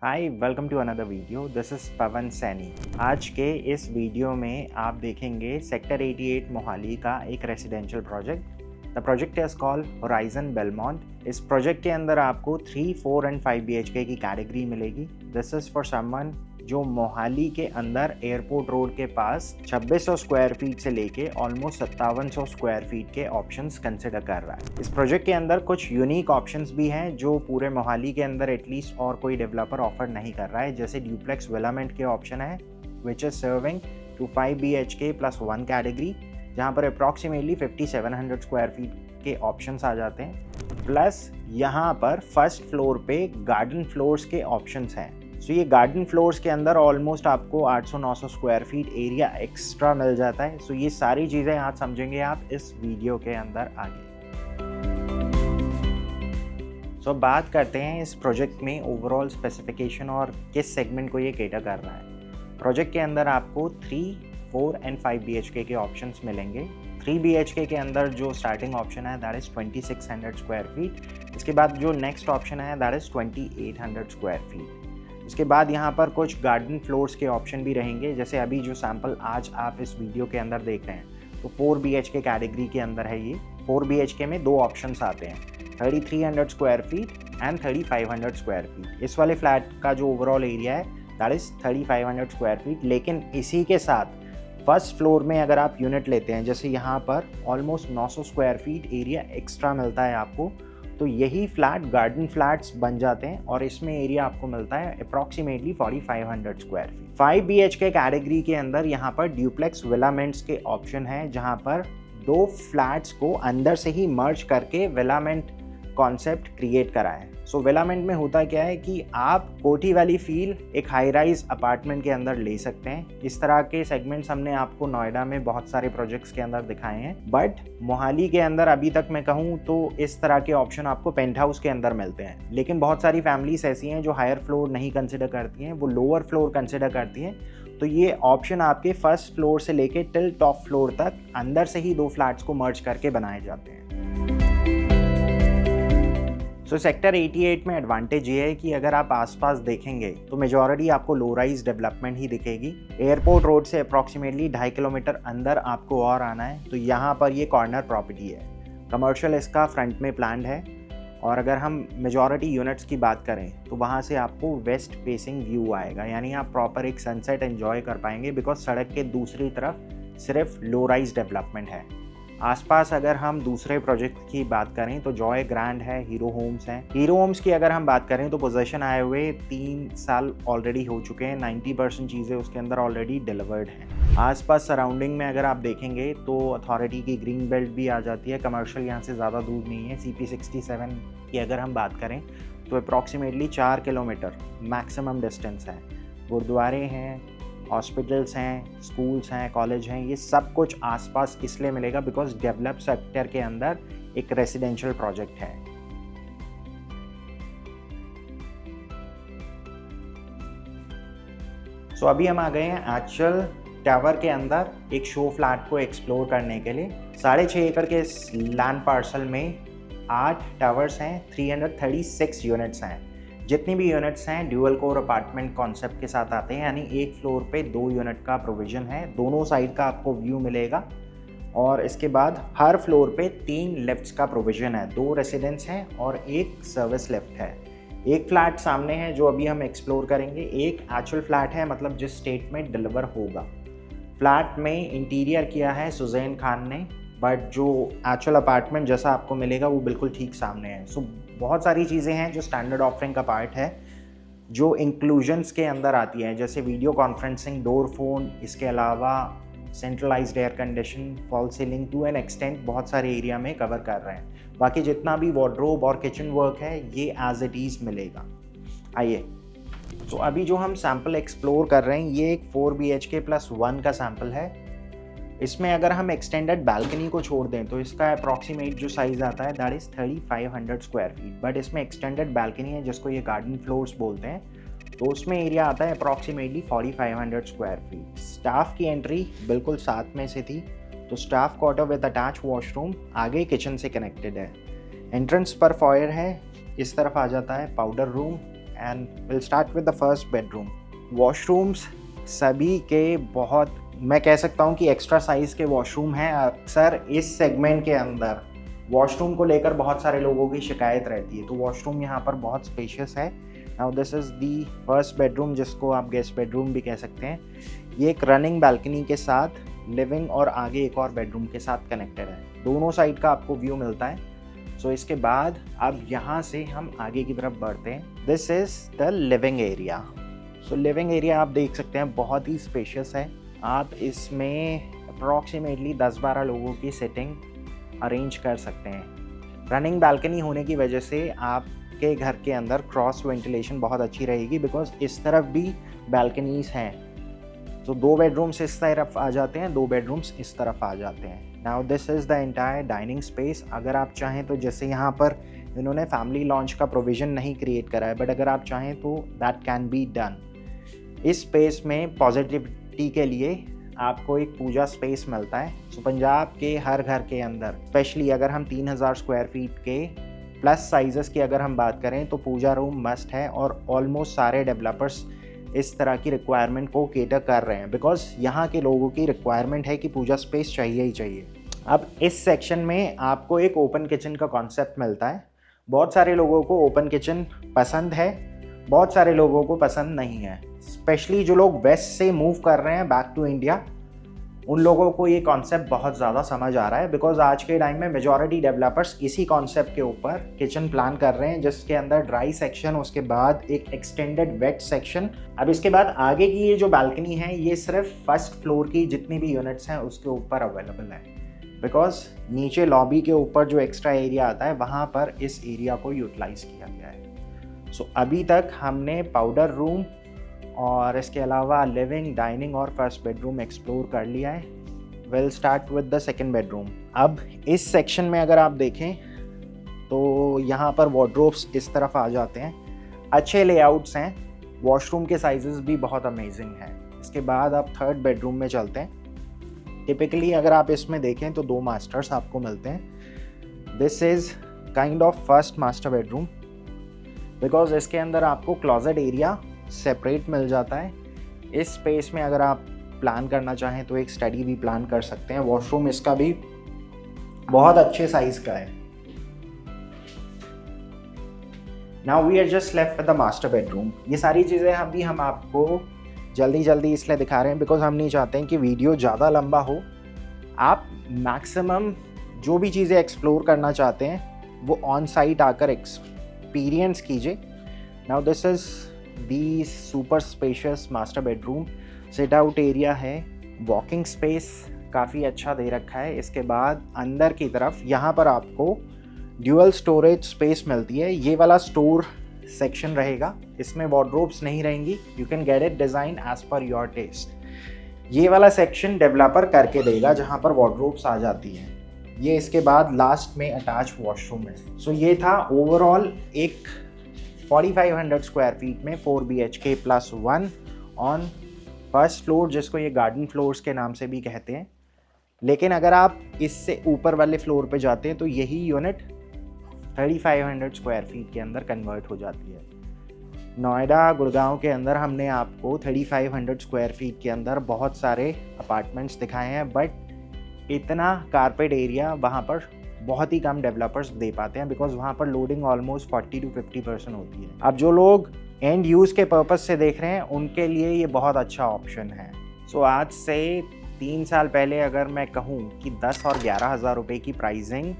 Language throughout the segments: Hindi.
Hi welcome to another video. This is Pavan Saini. आज के इस वीडियो में आप देखेंगे सेक्टर 88 मोहाली का एक residential project. The project is called horizon Belmont. इस प्रोजेक्ट के अंदर आपको 3, 4 एंड 5 BHK की कैटेगरी मिलेगी। दिस इज़ फॉर समवन जो मोहाली के अंदर एयरपोर्ट रोड के पास 2600 स्क्वायर फीट से लेके ऑलमोस्ट 5700 स्क्वायर फीट के ऑप्शंस कंसिडर कर रहा है। इस प्रोजेक्ट के अंदर कुछ यूनिक ऑप्शंस भी हैं जो पूरे मोहाली के अंदर एटलीस्ट और कोई डेवलपर ऑफर नहीं कर रहा है, जैसे ड्यूप्लेक्स विलामेंट के ऑप्शन है which is serving to 5 BHK plus 1 category, जहाँ पर अप्रॉक्सीमेटली 5700 स्क्वायर फीट के ऑप्शंस आ जाते हैं। प्लस यहाँ पर फर्स्ट फ्लोर पे गार्डन फ्लोर्स के ऑप्शंस हैं। सो ये गार्डन फ्लोर्स के अंदर ऑलमोस्ट आपको 800-900 स्क्वायर फीट एरिया एक्स्ट्रा मिल जाता है। सो ये सारी चीज़ें आज समझेंगे आप इस वीडियो के अंदर आगे। सो बात करते हैं इस प्रोजेक्ट में ओवरऑल स्पेसिफिकेशन और किस सेगमेंट को ये केटर कर रहा है। प्रोजेक्ट के अंदर आपको 3, 4 एंड 5 BHK के ऑप्शंस मिलेंगे। 3 BHK के अंदर जो स्टार्टिंग ऑप्शन है दैट इज़ 2600 स्क्वायर फीट। इसके बाद जो नेक्स्ट ऑप्शन है दैट इज़ 2800 स्क्वायर फीट। उसके बाद यहाँ पर कुछ गार्डन फ्लोर्स के ऑप्शन भी रहेंगे, जैसे अभी जो सैंपल आज आप इस वीडियो के अंदर देख रहे हैं तो 4 BHK कैटेगरी के अंदर है ये। 4 BHK में दो ऑप्शंस आते हैं, 3300 square feet and 3500 square feet. इस वाले फ्लैट का जो ओवरऑल एरिया है दैट इज़ 3500 स्क्वायर फीट। लेकिन इसी के साथ फर्स्ट फ्लोर में अगर आप यूनिट लेते हैं, जैसे यहाँ पर almost 900 square feet area extra मिलता है आपको, तो यही फ्लैट गार्डन फ्लैट्स बन जाते हैं और इसमें एरिया आपको मिलता है approximately 4500 square feet. 5 BHK category के अंदर यहाँ पर ड्यूप्लेक्स विलामेंट्स के ऑप्शन है, जहाँ पर दो फ्लैट्स को अंदर से ही मर्ज करके विलामेंट कॉन्सेप्ट क्रिएट करा है। सो विलामेंट में होता क्या है कि आप कोठी वाली फील एक हाई राइज अपार्टमेंट के अंदर ले सकते हैं। इस तरह के सेगमेंट्स हमने आपको नोएडा में बहुत सारे प्रोजेक्ट्स के अंदर दिखाए हैं, बट मोहाली के अंदर अभी तक मैं कहूँ तो इस तरह के ऑप्शन आपको पेंट हाउस के अंदर मिलते हैं। लेकिन बहुत सारी फैमिलीज ऐसी हैं जो हायर फ्लोर नहीं कंसिडर करती हैं, वो लोअर फ्लोर कंसिडर करती हैं। तो ये ऑप्शन आपके फर्स्ट फ्लोर से लेके टिल टॉप फ्लोर तक अंदर से ही दो फ्लैट्स को मर्ज करके बनाए जाते हैं। तो सेक्टर 88 में एडवांटेज ये है कि अगर आप आसपास देखेंगे तो मेजॉरिटी आपको लो राइज डेवलपमेंट ही दिखेगी। एयरपोर्ट रोड से अप्रॉक्सीमेटली 2.5 किलोमीटर अंदर आपको और आना है, तो यहाँ पर ये कॉर्नर प्रॉपर्टी है। कमर्शियल इसका फ्रंट में प्लान्ड है, और अगर हम मेजॉरिटी यूनिट्स की बात करें तो वहाँ से आपको वेस्ट फेसिंग व्यू आएगा, यानी आप प्रॉपर एक सनसेट एंजॉय कर पाएंगे, बिकॉज सड़क के दूसरी तरफ सिर्फ लो राइज डेवलपमेंट है। आसपास अगर हम दूसरे प्रोजेक्ट की बात करें तो जॉय ग्रैंड है, हीरो होम्स हैं। हीरो होम्स की अगर हम बात करें तो पोजीशन आए हुए 3 साल ऑलरेडी हो चुके हैं। 90% चीज़ें उसके अंदर ऑलरेडी डिलीवर्ड हैं। आसपास सराउंडिंग में अगर आप देखेंगे तो अथॉरिटी की ग्रीन बेल्ट भी आ जाती है। कमर्शियल यहाँ से ज़्यादा दूर नहीं है। CP67 की अगर हम बात करें तो अप्रॉक्सीमेटली 4 किलोमीटर मैक्सिमम डिस्टेंस है। गुरुद्वारे हैं, हॉस्पिटल्स हैं, स्कूल्स हैं, कॉलेज हैं, ये सब कुछ आसपास इसलिए मिलेगा बिकॉज डेवलप सेक्टर के अंदर एक रेसिडेंशियल प्रोजेक्ट है। सो अभी हम आ गए हैं एक्चुअल टावर के अंदर एक शो फ्लैट को एक्सप्लोर करने के लिए। 6.5 एकड़ के इस लैंड पार्सल में 8 टावर्स हैं, 336 यूनिट्स हैं। जितनी भी यूनिट्स हैं ड्यूअल कोर अपार्टमेंट कॉन्सेप्ट के साथ आते हैं, यानी एक फ्लोर पे 2 यूनिट का प्रोविज़न है। दोनों साइड का आपको व्यू मिलेगा, और इसके बाद हर फ्लोर पे 3 लिफ्ट्स का प्रोविज़न है। 2 रेसिडेंस हैं और 1 सर्विस लिफ्ट है। एक फ्लैट सामने है जो अभी हम एक्सप्लोर करेंगे। एक एक्चुअल फ्लैट है, मतलब जिस स्टेट में डिलीवर होगा। फ्लैट में इंटीरियर किया है सुजैन खान ने, बट जो एक्चुअल अपार्टमेंट जैसा आपको मिलेगा वो बिल्कुल ठीक सामने है। सो बहुत सारी चीज़ें हैं जो स्टैंडर्ड ऑफरिंग का पार्ट है, जो इंक्लूजन्स के अंदर आती है, जैसे वीडियो कॉन्फ्रेंसिंग, डोर फोन, इसके अलावा centralised air condition, fall ceiling, to an extent बहुत सारे एरिया में कवर कर रहे हैं। बाकी जितना भी वार्डरोब और किचन वर्क है ये एज इट इज़ मिलेगा। आइए, तो अभी जो हम सैम्पल एक्सप्लोर कर रहे हैं ये एक 4 BHK प्लस 1 का सैम्पल है। इसमें अगर हम एक्सटेंडेड बैल्कनी को छोड़ दें तो इसका अप्रॉक्सीमेट जो साइज़ आता है that is 3500 square feet, but इसमें एक्सटेंडेड बैल्कनी है जिसको ये गार्डन फ्लोर्स बोलते हैं, तो उसमें एरिया आता है अप्रॉक्सीमेटली 4500 स्क्वायर फीट। स्टाफ की एंट्री बिल्कुल साथ में से थी, तो staff quarter with attach washroom आगे किचन से कनेक्टेड है। एंट्रेंस पर फॉयर है, इस तरफ आ जाता है powder room, and will start with the first bedroom. Washrooms सभी के बहुत, मैं कह सकता हूँ कि एक्स्ट्रा साइज़ के वॉशरूम हैं। अक्सर इस सेगमेंट के अंदर वॉशरूम को लेकर बहुत सारे लोगों की शिकायत रहती है, तो वॉशरूम यहाँ पर बहुत स्पेशियस है। Now this is the first bedroom, जिसको आप गेस्ट बेडरूम भी कह सकते हैं। ये एक रनिंग बालकनी के साथ लिविंग और आगे एक और बेडरूम के साथ कनेक्टेड है। दोनों साइड का आपको व्यू मिलता है। सो इसके बाद अब यहाँ से हम आगे की तरफ बढ़ते हैं। This is the living area. So living area आप देख सकते हैं बहुत ही स्पेशियस है। आप इसमें अप्रॉक्सीमेटली 10-12 लोगों की सिटिंग अरेंज कर सकते हैं। रनिंग बालकनी होने की वजह से आपके घर के अंदर क्रॉस वेंटिलेशन बहुत अच्छी रहेगी, बिकॉज इस तरफ भी बालकनीज हैं। तो 2 बेडरूम्स इस तरफ आ जाते हैं, 2 बेडरूम्स इस तरफ आ जाते हैं। Now this is the entire dining space. अगर आप चाहें तो, जैसे यहाँ पर इन्होंने फैमिली लॉन्च का प्रोविज़न नहीं क्रिएट करा है, बट अगर आप चाहें तो दैट कैन बी डन। इस स्पेस में पॉजिटिविटी के लिए आपको एक पूजा स्पेस मिलता है। सो पंजाब के हर घर के अंदर, स्पेशली अगर हम 3000 स्क्वायर फीट के प्लस साइजेस की अगर हम बात करें, तो पूजा रूम मस्ट है। और ऑलमोस्ट सारे डेवलपर्स इस तरह की रिक्वायरमेंट को केटर कर रहे हैं, बिकॉज यहाँ के लोगों की रिक्वायरमेंट है कि पूजा स्पेस चाहिए ही चाहिए। अब इस सेक्शन में आपको एक ओपन किचन का कॉन्सेप्ट मिलता है। बहुत सारे लोगों को ओपन किचन पसंद है, बहुत सारे लोगों को पसंद नहीं है। स्पेशली जो लोग वेस्ट से मूव कर रहे हैं बैक टू इंडिया, उन लोगों को ये कॉन्सेप्ट बहुत ज़्यादा समझ आ रहा है, बिकॉज आज के टाइम में मेजॉरिटी डेवलपर्स इसी कॉन्सेप्ट के ऊपर किचन प्लान कर रहे हैं, जिसके अंदर ड्राई सेक्शन, उसके बाद एक एक्सटेंडेड वेट सेक्शन। अब इसके बाद आगे की ये जो बालकनी है, ये सिर्फ फर्स्ट फ्लोर की जितनी भी यूनिट्स हैं उसके ऊपर अवेलेबल है, बिकॉज नीचे लॉबी के ऊपर जो एक्स्ट्रा एरिया आता है वहाँ पर इस एरिया को यूटिलाइज किया गया है। सो अभी तक हमने पाउडर रूम और इसके अलावा लिविंग, डाइनिंग और फर्स्ट बेडरूम एक्सप्लोर कर लिया है। Will start with the second bedroom. अब इस सेक्शन में अगर आप देखें तो यहाँ पर वार्डरोब्स इस तरफ आ जाते हैं। अच्छे लेआउट्स हैं, वॉशरूम के साइजेस भी बहुत अमेजिंग हैं। इसके बाद आप थर्ड बेडरूम में चलते हैं। टिपिकली अगर आप इसमें देखें तो 2 मास्टर्स आपको मिलते हैं। This is kind of first master bedroom, because इसके अंदर आपको क्लोजेट एरिया सेपरेट मिल जाता है। इस स्पेस में अगर आप प्लान करना चाहें तो एक स्टडी भी प्लान कर सकते हैं। वॉशरूम इसका भी बहुत अच्छे साइज का है। Now we are just left with the master bedroom. ये सारी चीज़ें हम आपको जल्दी इसलिए दिखा रहे हैं बिकॉज हम नहीं चाहते हैं कि वीडियो ज़्यादा लंबा हो। आप मैक्सिमम जो भी चीज़ें एक्सप्लोर करना चाहते हैं वो ऑन साइट आकर एक्सपीरियंस कीजिए। Now this is the super spacious master bedroom. Sit out area है, वॉकिंग स्पेस काफ़ी अच्छा दे रखा है। इसके बाद अंदर की तरफ यहाँ पर आपको ड्यूअल स्टोरेज स्पेस मिलती है। ये वाला स्टोर सेक्शन रहेगा, इसमें वार्डरोब्स नहीं रहेंगी। You can get it design as per your taste. ये वाला सेक्शन डेवलपर करके देगा जहाँ पर वार्डरोब्स आ जाती हैं। ये इसके बाद लास्ट में अटैच वॉशरूम है। सो ये था ओवरऑल एक 4500 स्क्वायर फीट में 4 BHK plus 1 on first floor, जिसको ये गार्डन फ्लोर्स के नाम से भी कहते हैं। लेकिन अगर आप इससे ऊपर वाले फ्लोर पे जाते हैं तो यही यूनिट 3500 स्क्वायर फीट के अंदर कन्वर्ट हो जाती है। नोएडा, गुड़गांव के अंदर हमने आपको 3500 स्क्वायर फीट के अंदर बहुत सारे अपार्टमेंट्स दिखाए हैं, बट इतना कारपेट एरिया वहाँ पर बहुत ही कम डेवलपर्स दे पाते हैं, बिकॉज वहाँ पर लोडिंग ऑलमोस्ट 40 to 50% होती है। अब जो लोग एंड यूज़ के पर्पस से देख रहे हैं उनके लिए ये बहुत अच्छा ऑप्शन है। सो आज से 3 साल पहले अगर मैं कहूँ कि 10 और 11 हज़ार रुपये की प्राइसिंग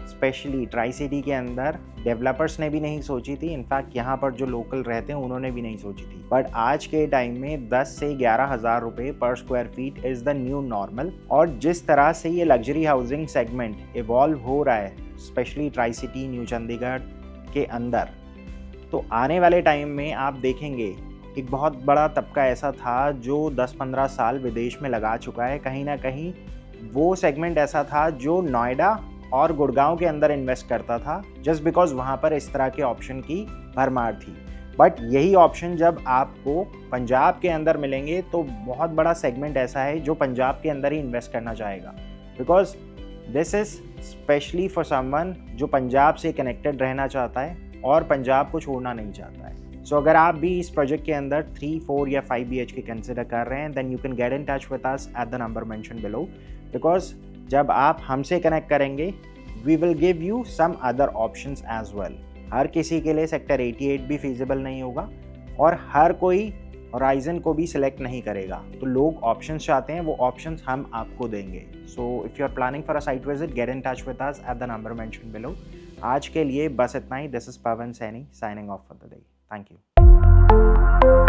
स्पेशली ट्राई सिटी के अंदर डेवलपर्स ने भी नहीं सोची थी। इनफैक्ट यहाँ पर जो लोकल रहते हैं उन्होंने भी नहीं सोची थी। बट आज के टाइम में 10 से 11 हज़ार रुपये पर square feet is the new normal. और जिस तरह से ये लग्जरी हाउसिंग सेगमेंट इवॉल्व हो रहा है specially tri city, new Chandigarh के अंदर, तो आने वाले टाइम में आप देखेंगे एक बहुत बड़ा तबका ऐसा था जो 10-15 साल विदेश में लगा चुका है। कहीं ना कहीं वो सेगमेंट ऐसा था जो नोएडा और गुड़गांव के अंदर इन्वेस्ट करता था, जस्ट बिकॉज वहाँ पर इस तरह के ऑप्शन की भरमार थी। बट यही ऑप्शन जब आपको पंजाब के अंदर मिलेंगे तो बहुत बड़ा सेगमेंट ऐसा है जो पंजाब के अंदर ही इन्वेस्ट करना चाहेगा, because this is specially for someone जो पंजाब से कनेक्टेड रहना चाहता है और पंजाब को छोड़ना नहीं चाहता है। सो अगर आप भी इस प्रोजेक्ट के अंदर 3, 4 या 5 BHK कंसिडर कर रहे हैं, then you can get in touch with us at the number mention below, because जब आप हमसे कनेक्ट करेंगे we will give you some other options as well. हर किसी के लिए सेक्टर 88 भी फीजिबल नहीं होगा और हर कोई होराइजन को भी सिलेक्ट नहीं करेगा, तो लोग ऑप्शंस चाहते हैं, वो ऑप्शंस हम आपको देंगे। So if you are planning for a site visit, get in touch with us at the number mention below. आज के लिए बस इतना ही। This is Pavan Saini signing off for the day. Thank you.